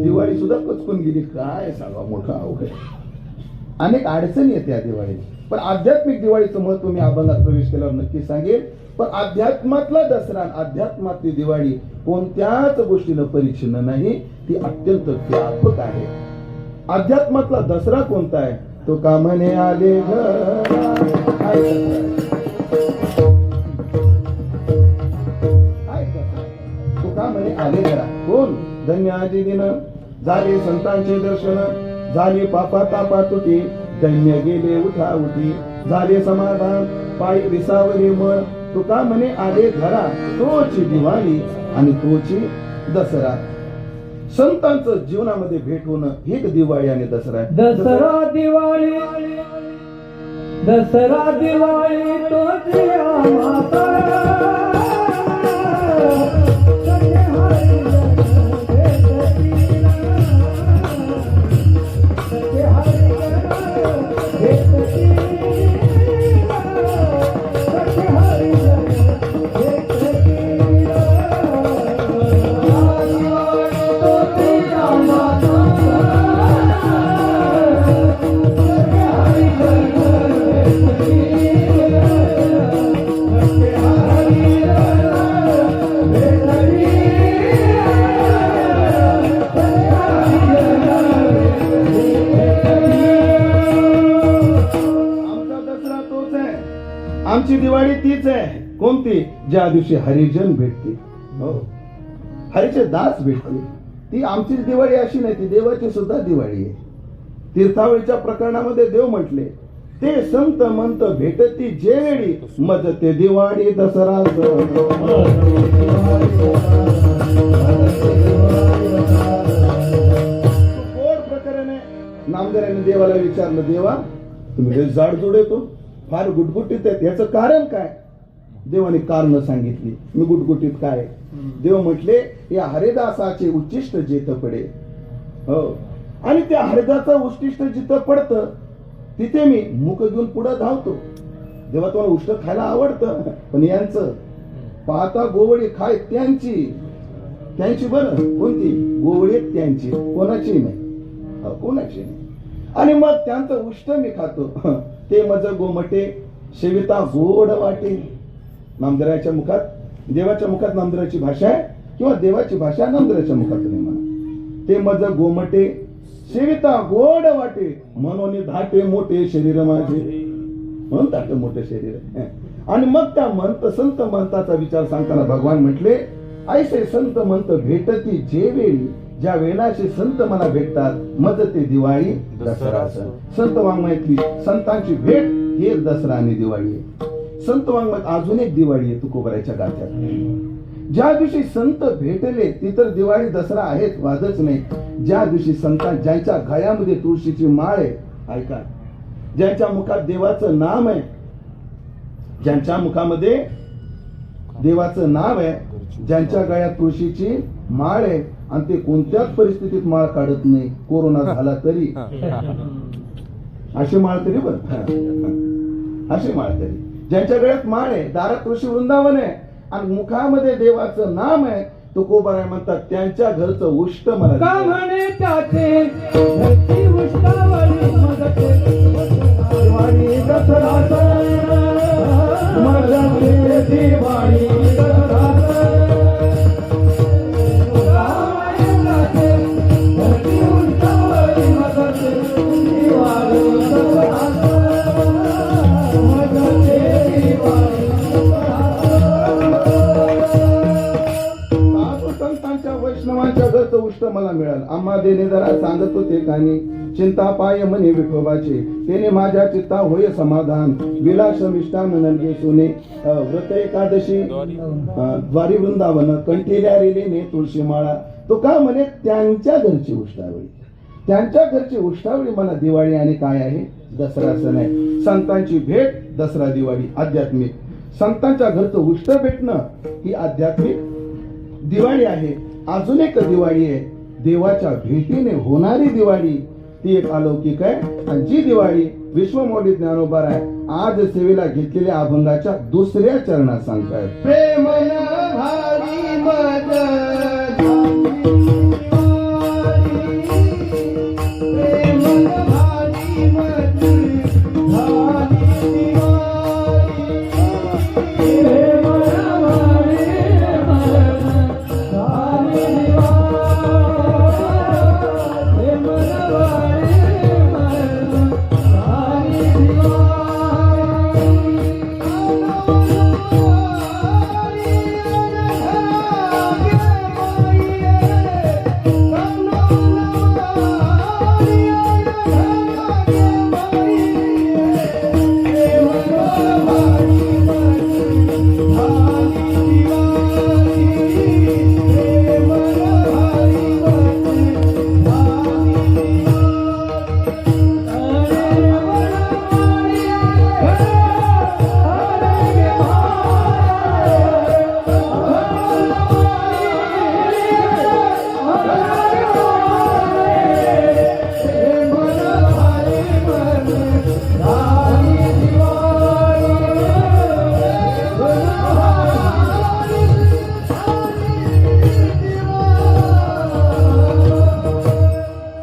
दिवाळी सुद्धा कचकून गेली. काय सांगा, मोठा अवघड. अनेक अडचणी येते या दिवाळीत. पण आध्यात्मिक दिवाळीचं महत्व मी अभंगात प्रवेश केल्यावर नक्की सांगेल. पण अध्यात्मातला दसरा, अध्यात्मातली दिवाळी कोणत्याच गोष्टीनं परिच्छिन्न नाही, ती अत्यंत व्यापक आहे. अध्यात्मातला दसरा कोणता आहे? तो का म्हणे आले तो का म्हणे आले घरा. कोण? धन्य आजी दिन झाले संतांचे दर्शन, झाली पापा तापा तुटी, धन्य गेले उठा उठी, झाले समाधान पायी विसावले मळ. तो का म्हणे आले घरा, तोची दिवाळी आणि तोची दसरा. संतांचं जीवनामध्ये भेट होणं एक दिवाळी आणि दसरा आहे. दसरा दिवाळी, दसरा दिवाळी तोची आम्हाचा. आमची दिवाळी तीच आहे. कोणती? ज्या दिवशी हरिजन भेटते, हो, हरीचे दास भेटते. ती आमचीच दिवाळी अशी नाही, ती देवाची सुद्धा दिवाळी आहे. तीर्थावळीच्या प्रकरणामध्ये देव म्हटले, ते संत मंत भेटती जे वेळी, मज ते दिवाळी दसरा. गोड प्रकरण आहे. नामदाराने देवाला विचारलं, देवा तुम्ही लय जाडजूड येतो, फार गुटगुटीत आहेत, याचं कारण काय? देवाने कारण सांगितली. मी गुटगुटीत काय? देव म्हटले, या हरिदासाचे उच्चिष्ट जेथ पडे, हो, आणि त्या हरिदाचा उच्चिष्ट जिथं पडतं तिथे मी मुख घेऊन पुढे धावतो. देवा तुम्हाला उष्ट खायला आवडतं, पण यांचं पाहता गोवळी खाय त्यांची बरं. कोणती गोवळी? त्यांची, कोणाची नाही, कोणाची नाही. आणि मग त्यांचं उष्ट मी खातो, ते मज गोमटे सेविता गोड वाटे. नामदेवाच्या मुखात, देवाच्या मुखात नामदेवाची भाषा आहे, किंवा देवाची भाषा नामदेवाच्या मुखात नाही म्हणा. ते मज गोमटे सेविता गोड वाटे, म्हणून धाटे मोठे शरीर माझे. म्हणून धाटे मोठे शरीर. आणि मग त्या संत मंताचा विचार सांगताना भगवान म्हटले, ऐसे संत मंत भेटती जे वेळी, ज्या वेळाचे संत मला भेटतात, मज ते दिवाळी दसरा. संत वाङ्मयातली संतांची भेट ही एक दसरा आणि दिवाळी आहे. संत वाङ्मयात अजून एक दिवाळी आहे तुकोबराच्या गाथ्यात. ज्या दिवशी संत भेटले ती तर दिवाळी दसरा आहेच, वादच नाही. ज्या दिवशी ज्यांच्या गळ्यामध्ये तुळशीची माळ आहे, ऐका, ज्यांच्या मुखात देवाचं नाम आहे, ज्यांच्या मुखामध्ये देवाचं नाव आहे, ज्यांच्या गळ्यात तुळशीची माळ आहे, आणि ते कोणत्याच परिस्थितीत माळ काढत नाही, कोरोना झाला तरी अशी माळ तरी बरं, अशी माळ तरी. ज्यांच्या गळ्यात माळ आहे, दारात तुळशी वृंदावन आहे, आणि मुखामध्ये देवाचं नाम आहे, तो कोबाराय म्हणतात, त्यांच्या घरचं उष्ट मला का म्हणे त्याचे घरची उष्टावळी, मजते दिवाळी दसरा, मजते दिवाळी दसरा. वैष्णवांच्या घरचं उष्ट मला मिळाल. आम्हा देणे जरा सांगत होते कानी, चिंता पाय म्हणे विठोबाचे, तेने माझ्या चित्ता होय समाधान. विलास मिष्टान नलगे सोने, व्रत एकादशी द्वारी वृंदावन, कंठील्या रेलीने तुळशी माळा. तो का म्हणे त्यांच्या घरची उष्टावळी, त्यांच्या घरची उष्टावळी मला दिवाळी आणि काय आहे? दसरा सण आहे. संतांची भेट दसरा दिवाळी आध्यात्मिक. संतांच्या घरचं उष्ट भेटणं ही आध्यात्मिक दिवाळी आहे. अजून एक दिवाळी आहे, देवाच्या भेटीने होणारी दिवाळी. ती एक अलौकिक आहे. आणि जी दिवाळी विश्वमौली ज्ञानोबा आहे आज सेवेला घेतलेल्या अभंगाच्या दुसऱ्या चरणात सांगतायत. प्रेमन भारी मज प्रेमन भारी मज झाली दिवाळी. प्रेमन भारी मज झाली दिवाळी. प्रेमन भारी मज झाली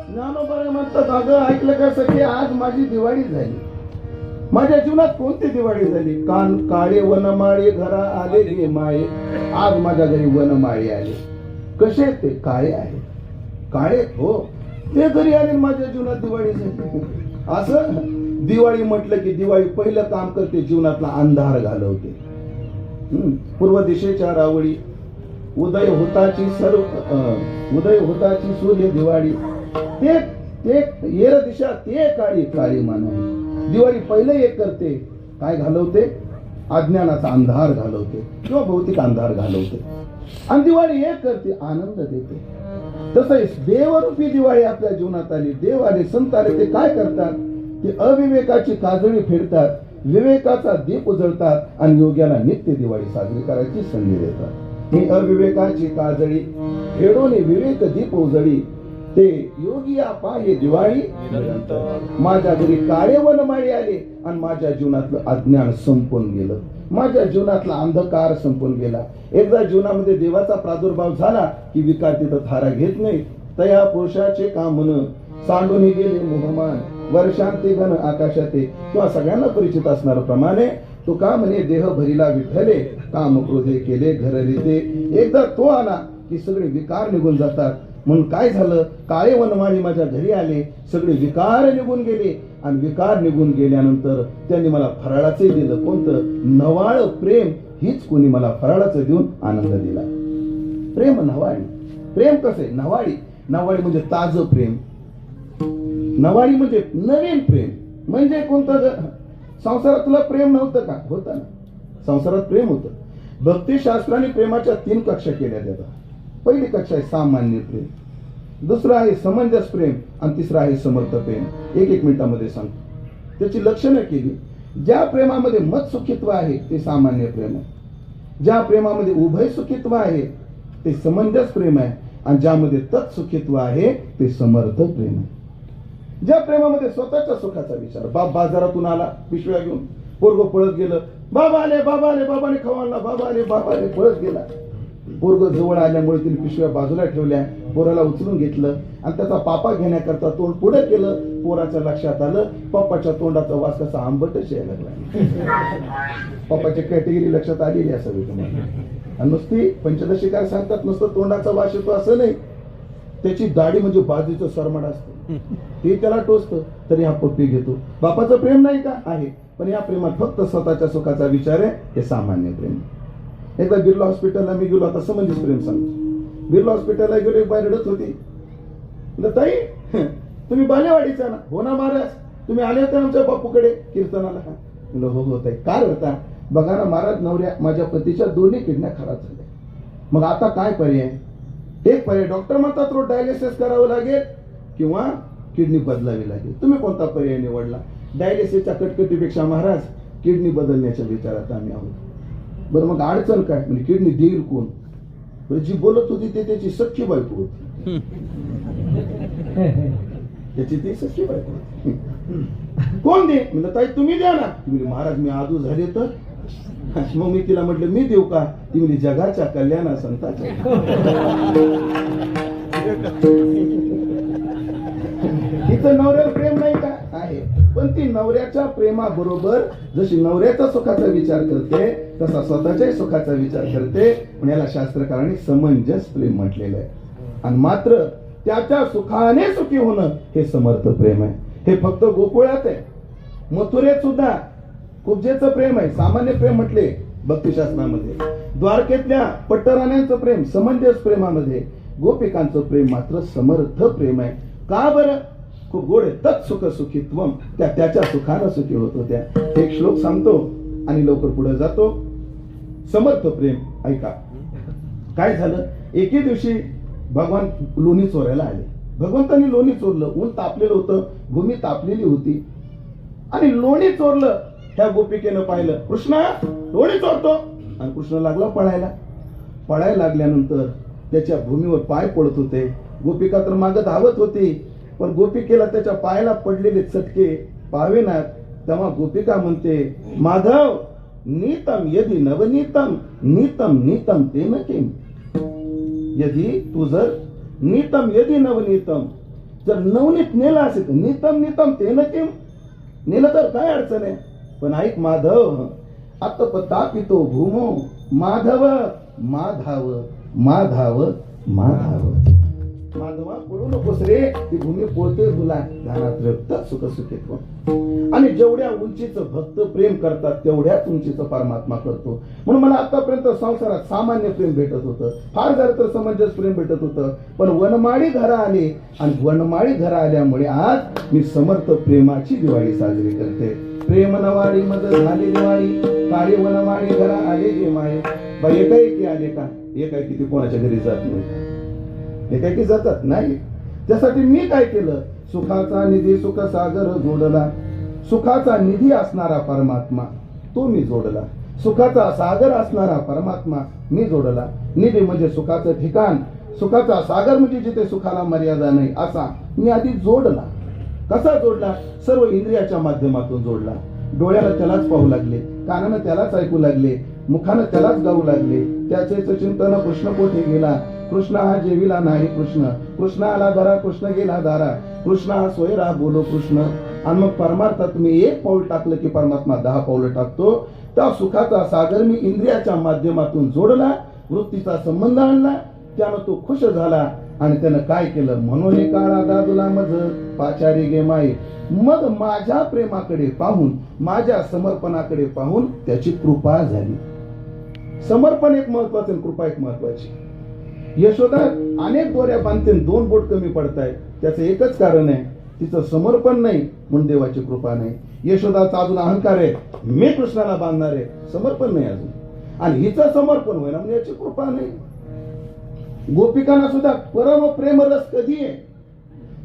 ज्ञानोबा म्हणतात, अगं ऐकलं का सखी, आज माझी दिवाळी झाली. माझ्या जीवनात कोणती दिवाळी झाली? कान काळे वनमाळे घरा आले गे माये. आज माझ्या घरी वनमाळे आले. कसे ते काळे आहे, काळे हो, ते घरी आले, माझ्या जीवनात दिवाळी झाली. असं दिवाळी म्हटलं की दिवाळी पहिलं काम करते, जीवनातला अंधार घालवते. पूर्व दिशेच्या रावळी उदय होताची सूर्य दिवाळी. ते येर दिशा ते काळी काळी मानावी. दिवाळी पहिले एक करते, काय घालवते? अज्ञानाचा अंधार घालवते किंवा भौतिक अंधार घालवते. आणि दिवाळी एक करते, आनंद देते. तसंच देवरूपी दिवाळी आपल्या जीवनात आली. देव आले, संत आले, ते काय करतात? ते अविवेकाची काजळी फेडतात, विवेकाचा दीप उजळतात आणि योग्याला नित्य दिवाळी साजरी करायची संधी देतात. ही अविवेकाची काजळी फेडून विवेक दीप उजळी, ते योगिया पाहे दिवाळी निरंतर. माझ्या घरी काळे वनमाळी आले आणि माझ्या जीवनातलं अज्ञान संपून गेलं. माझ्या जीवनातला अंधकार संपून गेला. एकदा जीवनामध्ये देवाचा प्रादुर्भाव झाला की विकार तिथं थारा घेत नाही. तया पुरुषाचे काम म्हण सांडून गेले मोहमान, वर्षांते घन आकाशाते. किंवा सगळ्यांना परिचित असणार प्रमाणे तो का म्हणे, देह भरीला विठ्ठले, काम क्रोधे केले घर रीते. एकदा तो आला की सगळे विकार निघून जातात. म्हणून काय झालं? काळे वनमाळी माझ्या घरी आले, सगळे विकार निघून गेले. आणि विकार निघून गेल्यानंतर त्यांनी मला फराळाचे दिलं. कोणतं? नवाळ प्रेम. हीच कोणी मला फराळाचं देऊन आनंद दिला. प्रेम नवाळी. प्रेम कसे? नवाळी. नवाळी म्हणजे ताजं प्रेम. नवाळी म्हणजे नवीन प्रेम. म्हणजे कोणतं? संसारात तुला प्रेम नव्हतं का? होतं ना, संसारात प्रेम होतं. भक्तिशास्त्राने प्रेमाच्या 3 कक्षा केल्या जातात. पहिली कक्षा आहे सामान्य प्रेम, दुसरं आहे समंजस प्रेम आणि तिसरं आहे समर्थ प्रेम. एक मिनिटामध्ये सांगतो. त्याची लक्षणं केली. ज्या प्रेमामध्ये मत सुखित्व आहे ते सामान्य प्रेम आहे. ज्या प्रेमामध्ये उभय सुखित्व आहे ते समंजस प्रेम आहे. आणि ज्यामध्ये तत्सुखित्व आहे ते समर्थ प्रेम आहे. ज्या प्रेमामध्ये स्वतःच्या सुखाचा विचार, बाप बाजारातून आला पिशव्या घेऊन, पोरग पळत गेलं, बाबा आले, बाबा आले, बाबाने खवाला, बाबा आले, बाबा आले, पळत गेला. पोरग जवळ आल्यामुळे तिने पिशव्या बाजूला ठेवल्या, पोराला उचलून घेतलं आणि त्याचा पापा घेण्याकरता तोंड पुढे केलं. पोराच्या लक्षात आलं पप्पाच्या तोंडाचा वास कसा आंबटच यायला लागला. पप्पाची कॅटेगरी लक्षात आलेली असावी तुम्हाला. आणि नुसती पंचदशीकार सांगतात नुसतं तोंडाचा वास येतो असं नाही, त्याची दाढी म्हणजे बाजूचं सरमड असतं ते त्याला टोचतं. तरी हा पप्पी घेतो. बापाचं प्रेम नाही का? आहे. पण या प्रेमात फक्त स्वतःच्या सुखाचा विचार आहे. हे सामान्य प्रेम. एकदा बिर्ला हॉस्पिटलला मी गेलो. आता समंजस प्रेम सांगतो. बिर्ला हॉस्पिटलला गेलो, एक बाई रडत होती. ताई तुम्ही बालेवाडीचा ना? हो ना महाराज. तुम्ही आले होते आमच्या बापूकडे कीर्तनाला? हो हो ताई. काय होता? बघा ना महाराज, नवऱ्या माझ्या पतीच्या दोन्ही किडन्या खराब झाल्या. मग आता काय पर्याय? एक पर्याय डॉक्टर म्हणतात रोज डायलिसिस करावं लागेल किंवा किडनी बदलावी लागेल. तुम्ही कोणता पर्याय निवडला? डायलिसिसच्या कटकटीपेक्षा महाराज किडनी बदलण्याच्या विचारात आम्ही आहोत. बरं मग अडचण काय? म्हणजे किडनी देईल कोण? पण जी बोलत होती ते त्याची सख्खी बायको होती. त्याची ती सख्खी बायको होती. कोण दे म्हणलं ताई तुम्ही द्या ना. ती म्हणली महाराज मी आदू झाले तर. मग मी तिला म्हटलं मी देऊ का. ती म्हणली जगाच्या कल्याणा संताच्या. तिचं नवऱ्यावर प्रेम नाही का आहे, पण ती नवऱ्याच्या प्रेमाबरोबर जशी नवऱ्याच्या सुखाचा विचार करते तसा स्वतःच्या सुखाचा विचार करते. पण याला शास्त्रकारांनी समंजस प्रेम म्हटलेलं आहे. आणि मात्र त्याच्या सुखाने सुखी होणं हे समर्थ प्रेम आहे. हे फक्त गोकुळात आहे. मथुरेत सुद्धा कुब्जेचं प्रेम आहे, सामान्य प्रेम म्हटले भक्तिशास्त्रामध्ये. द्वारकेतल्या पट्टराण्यांचं प्रेम समंजस प्रेमामध्ये. गोपिकांचं प्रेम मात्र समर्थ प्रेम आहे. का बरं. खूप गोड आहे. तत् सुख सुखित्वम. त्याच्या सुखानं सुखी होत होत्या. एक श्लोक सांगतो आणि लवकर पुढे जातो. समर्थ प्रेम ऐका. काय झालं. एके दिवशी भगवान लोणी चोरायला आले. भगवंतांनी लोणी चोरलं. ऊन तापलेलं होतं, भूमी तापलेली होती आणि लोणी चोरलं. ह्या गोपिकेनं पाहिलं कृष्णा लोणी चोरतो आणि कृष्ण लागला पळायला. पळायला लागल्यानंतर त्याच्या भूमीवर पाय पडत होते. गोपिका तर मागं धावत होती, पण गोपिकेला त्याच्या पायाला पडलेले चटके पावेनात. तेव्हा गोपिका म्हणते माधव नीतम यदि नवनीतम नीतम नीतम ते न किम. यदि तू जर नीतम यदि नवनीतम जर नवनीत नेला असेल तर नीतम नीतम ते न किम. नेलं तर काय अडचण आहे. पण ऐक माधव आत्मपतापितो भूमो माधव माधाव माधाव माधाव. माधवा पळू नकोस रे. ती भूमी पोळते तुला ध्यानात सुख सुखित्व. आणि जेवढ्या उंचीचं भक्त प्रेम करतात तेवढ्याच उंचीचं परमात्मा करतो. म्हणून मला आतापर्यंत संसारात सामान्य प्रेम भेटत होतं, फार झालं तर समंजस प्रेम भेटत होतं. पण वनमाळी घरा आली आणि वनमाळी घरा आल्यामुळे आज मी समर्थ प्रेमाची दिवाळी साजरी करते. प्रेम नवाळी मध्ये झाली दिवाळी काळी वनमाळी घरा आले गे माये. बाई एकाएकी आले का. एकाएकी ती कोणाच्या घरी जात नाही. एकाएकी जातात नाही. त्यासाठी मी काय केलं. सुखाचा निधी सुख सागर जोडला. सुखाचा निधी असणारा परमात्मा तो मी जोडला. सुखाचा सागर असणारा परमात्मा मी जोडला. निधी म्हणजे सुखाचं ठिकाण, सुखाचा सागर म्हणजे जिथे सुखाला मर्यादा नाही असा मी आधी जोडला. कसा जोडला. सर्व इंद्रियाच्या माध्यमातून जोडला. डोळ्याला त्यालाच पाहू लागले, कानानं त्यालाच ऐकू लागले, मुखानं त्यालाच गाऊ लागले. त्याचेच चिंतन कृष्ण कोठे गेला. कृष्ण हा जेविला नाही कृष्ण. कृष्ण आला दारा कृष्ण गेला दारा. कृष्ण हा सोयरा बोलो कृष्ण. आणि मग परमार्थात मी एक पाऊल टाकलं की परमात्मा 10 पावलं टाकतो. त्या सुखाचा सागर मी इंद्रियाच्या माध्यमातून जोडला, वृत्तीचा संबंध आणला. त्यानं तो खुश झाला आणि त्यानं काय केलं. म्हणून काळा दादूला मज पाचारी गे माई. मग माझ्या प्रेमाकडे पाहून माझ्या समर्पणाकडे पाहून त्याची कृपा झाली. समर्पण एक महत्वाचं, कृपा एक महत्वाची. यशोदा अनेक दोऱ्या बांधते, 2 बोट कमी पडताय. त्याचं एकच कारण आहे, तिचं समर्पण नाही म्हणून देवाची कृपा नाही. यशोदाचा अजून अहंकार आहे, मी कृष्णाला बांधणार आहे, समर्पण नाही अजून. आणि हिचं समर्पण होईना म्हणजे याची कृपा नाही. गोपिकांना सुद्धा परम प्रेम रस कधी आहे.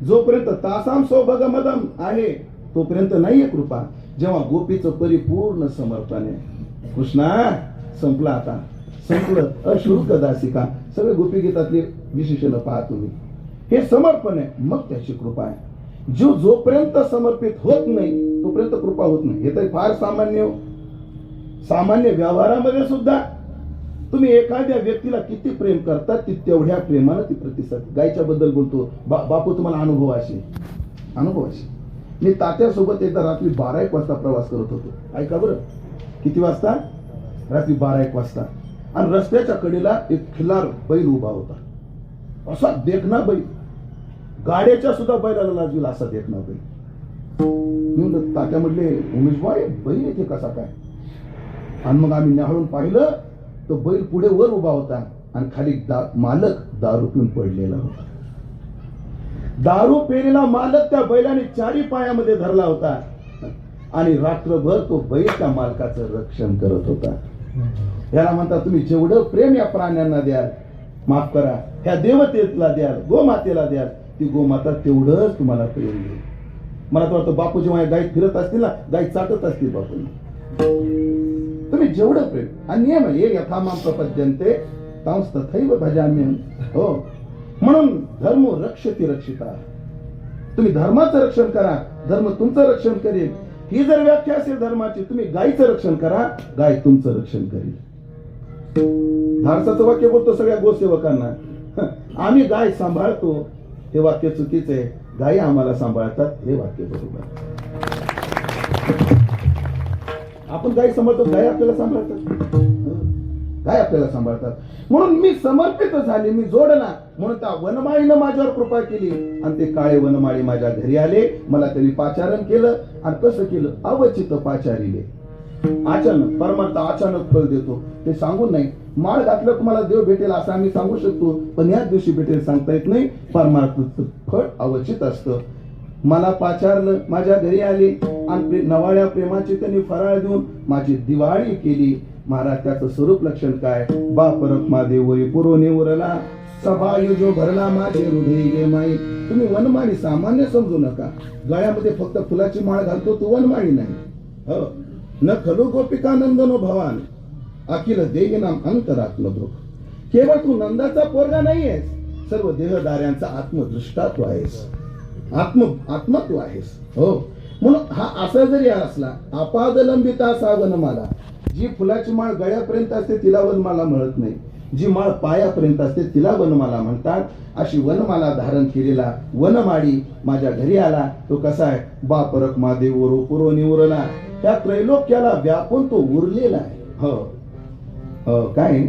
जोपर्यंत तासाम सौभगमदम आहे तोपर्यंत नाहीये कृपा. जेव्हा गोपीचं परिपूर्ण समर्पण आहे. कृष्णा संपला आता, संपलं. अशुल्क दासिका सगळे गोपी गीतातले विशेषण पहा तुम्ही. हे समर्पण आहे, मग त्याची कृपा आहे. जीव जोपर्यंत समर्पित होत नाही तोपर्यंत कृपा होत नाही. हे तर फार सामान्य व्यवहारामध्ये सुद्धा तुम्ही एखाद्या व्यक्तीला किती प्रेम करतात ती तेवढ्या प्रेमानं ती प्रतिसाद. गायच्या बद्दल बोलतो बापू तुम्हाला अनुभव अशी. मी तात्यासोबत एकदा रात्री 12-1 वाजता प्रवास करत होतो. ऐका बरं, किती वाजता. रात्री 12-1 वाजता. आणि रस्त्याच्या कडेला एक खिल्लार बैल उभा होता. असा देखना बैल, गाड्याच्या सुद्धा बैलाला लाजविल असा देखना बैल. मी तात्या म्हटले उमेश भाई बैल येते कसा काय. आणि मग आम्ही न्याहाळून पाहिलं तो बैल पुढे वर उभा होता आणि खाली मालक दारू पिऊन पडलेला होता. दारू पेलेला मालक त्या बैलाने 4 पायामध्ये धरला होता आणि रात्रभर तो बैल त्या मालकाचं रक्षण करत होता. याला म्हणतात तुम्ही जेवढं प्रेम या प्राण्यांना द्याल, माफ करा ह्या देवतेला द्याल, गोमातेला द्याल, ती गोमाता तेवढंच तुम्हाला प्रेम देईल. मला तर वाटतं बापू जेव्हा गाय फिरत असतील ना, गाय चाटत असतील बापूंना. तुम्ही जेवढं प्रेम. आणि नियम आहे यथामाम प्रपद्यन्ते तांस तथैव भजाम्यहम्. हो, म्हणून धर्म रक्षति रक्षिता. तुम्ही धर्माचं रक्षण करा, धर्म तुमचं रक्षण करेल. ही जर व्याख्या असेल धर्माची, तुम्ही गायीचं रक्षण करा, गाय तुमचं रक्षण करेल. धाडसाचं वाक्य बोलतो सगळ्या गोसेवकांना, आम्ही गाय सांभाळतो, हे वाक्य चुकीचं आहे. गायी आम्हाला सांभाळतात, हे वाक्य बरोबर. आपण गाय सांभाळतो, गाय आपल्याला सांभाळतात. गाय आपल्याला सांभाळतात. म्हणून मी समर्पित झाले, मी जोडला. म्हणून त्या वनमाळीनं माझ्यावर कृपा केली आणि ते काळे वनमाळी माझ्या घरी आले. मला त्यांनी पाचारण केलं. आणि कसं केलं? अवचित पाचारिले. अचानक परमार्थ अचानक फळ देतो ते सांगून नाही. माळ घातलं तुम्हाला देव भेटेल असं आम्ही सांगू शकतो, पण याच दिवशी भेटेल सांगता येत नाही. परमार्थाचं फळ अवचित असतं. मला पाचारलं, माझ्या घरी आले आणि नवाळ्या प्रेमाची त्यांनी फराळ देऊन माझी दिवाळी केली. महाराज त्याचं स्वरूप लक्षण काय? बा परमात्मा देवई पुरवणे उरला, सभायुजो भरला माझे हृदय गे माई. तुम्ही वनमाळी सामान्य समजू नका. गळ्यामध्ये फक्त फुलाची माळ घालतो तो वनमाळी नाही. हो, न खलु गोपिकानंदनो भवान अखिल देही नाम अंतरात्म द्रोह. केवळ तू नंदाचा पोरगा नाहीयेस, सर्व देहदार्यांचा आत्मदृष्टात्व आहेस, आत्मत्व आहेस. हो, म्हणून हा असा जरी असला अपादलंबिता असा वनमाला. जी फुलाची माळ गळ्यापर्यंत असते तिला वनमाला म्हणत नाही, जी माळ पायापर्यंत असते तिला वनमाला म्हणतात. अशी वनमाला धारण केलेला वनमाळी माझ्या घरी आला. तो कसा आहे? बा परक महादेव वरो पुरो निवरला. त्या त्रैलोक्याला व्यापून तो उरलेला आहे. हो हो, काय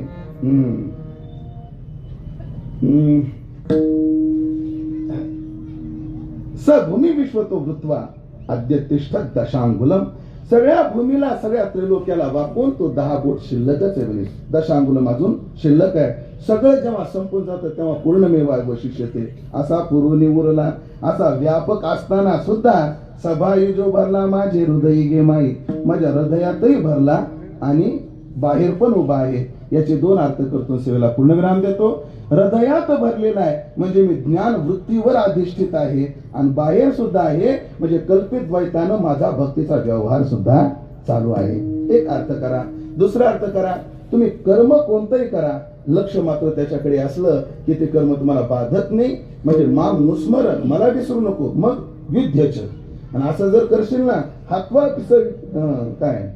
स भूमी विश्वतो वृत्वा अद्य तिष्ठत दशांगुलम. सगळ्या भूमीला सगळ्या त्रैलोक्याला वापरून तो 10 बोट शिल्लकच आहे. दशांगुलम अजून शिल्लक आहे. सगळं जेव्हा संपून जातं तेव्हा पूर्णमेवा वैशिष्ट्यते. असा पुरवणी उरला, असा व्यापक असताना सुद्धा सभायुजो भरला माझे हृदय गे माई. माझ्या हृदयातही भरला आणि बाहेर पण उभा आहे. याचे 2 अर्थ करतो, सेवेला पूर्णविराम देतो. हृदयात भरलेला आहे म्हणजे मी ज्ञान वृत्तीवर अधिष्ठित आहे, आणि बाहेर सुद्धा आहे म्हणजे कल्पित द्वैतानं माझा भक्तीचा व्यवहार सुद्धा चालू आहे. एक अर्थ करा. दुसरा अर्थ करा, तुम्ही कर्म कोणतंही करा, लक्ष मात्र त्याच्याकडे असलं की ते कर्म तुम्हाला बाधत नाही. म्हणजे माम नुस्मरण, मला विसरू नको, मग युद्धच. आणि असं जर करशील ना, हातवा काय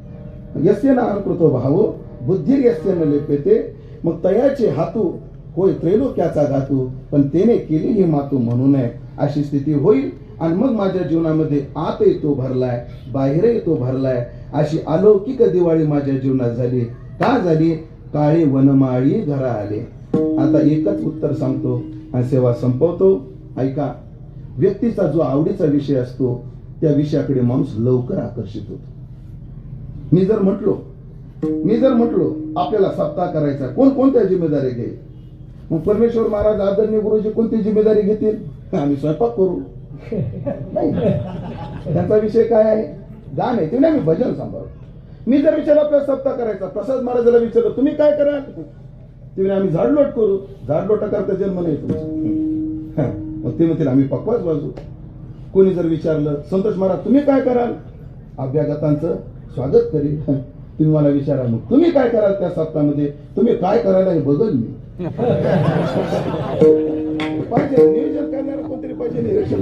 यस्य ना अनुकृतो भावो बुद्धी यस्य न लेपेते. मग तयाचे हातू होय त्रैलोक्याचा घातू, पण त्याने केली ही मातू म्हणू नये, अशी स्थिती होईल. आणि मग माझ्या जीवनामध्ये आतही तो भरलाय, बाहेरही तो भरलाय. अशी अलौकिक दिवाळी माझ्या जीवनात झाली. का झाली? काळे वनमाळी घरा आले. आता एकच उत्तर सांगतो आणि सेवा संपवतो. ऐका, व्यक्तीचा जो आवडीचा विषय असतो त्या विषयाकडे माणूस लवकर आकर्षित होतो. मी जर म्हटलो आपल्याला सप्ताह करायचा, कोणत्या जिम्मेदारी घेईल? मग परमेश्वर महाराज आदरणीय गुरुजी कोणती जिम्मेदारी घेतील? आम्ही स्वयंपाक करू. नाही, त्यांचा विषय काय आहे? गाण आहे, ते आम्ही भजन सांभाळू. मी जर विचारलं आपल्याला सप्ताह करायचा, प्रसाद महाराजाला विचारलं तुम्ही काय कराल? ते आम्ही झाडलोट करू. झाडलोटा करता जन्म नाही तुमचा. मग ते म्हणतील आम्ही पक्वाच बाजू. कोणी जर विचारलं संतोष महाराज तुम्ही काय कराल? अभ्यागतांचं स्वागत करील. तुम्ही मला विचारा मग तुम्ही काय कराल त्या सप्ताहामध्ये? तुम्ही काय करायला हे बघल मी. पाहिजे नियोजन करणार कोणतरी पाहिजे, निरीक्षण.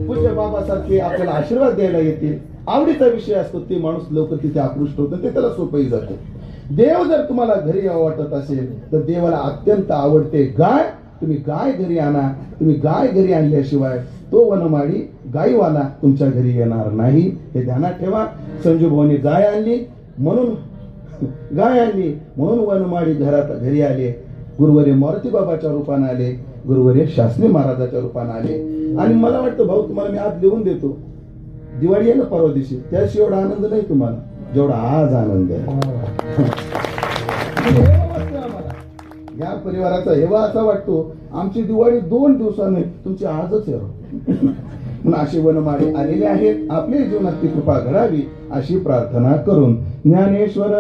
पूज्य बाबासारखे आपल्याला आशीर्वाद द्यायला येतील. आवडीचा विषय असतो ते माणूस लवकर तिथे आकृष्ट होतं, ते त्याला सोपंही जातं. देव जर तुम्हाला घरी यावं वाटत असेल तर देवाला अत्यंत आवडते गाय. तुम्ही गाय घरी आणा. तुम्ही गाय घरी आणल्याशिवाय तो वनमाळी गायीवाला तुमच्या घरी येणार नाही, हे ध्यानात ठेवा. संजूभाऊनी गाय आणली म्हणून वनमाळी घरी आले. गुरुवर्य मारुती बाबाच्या रूपाने आले, गुरुवर्य शास्त्री महाराजाच्या रूपाने आले. आणि मला वाटतं भाऊ तुम्हाला मी आज लिहून देतो, दिवाळी आहे ना परवा दिवशी, त्याशी एवढा आनंद नाही तुम्हाला जेवढा आज आनंद आहे. या परिवाराचा हेवा असा वाटतो आमची दिवाळी 2 दिवसांनी, तुमची आजच आहे. म्हणून अशी वनमाळी आलेले आहेत. आपल्या जीवनात ती कृपा घडावी अशी प्रार्थना करून ज्ञानेश्वर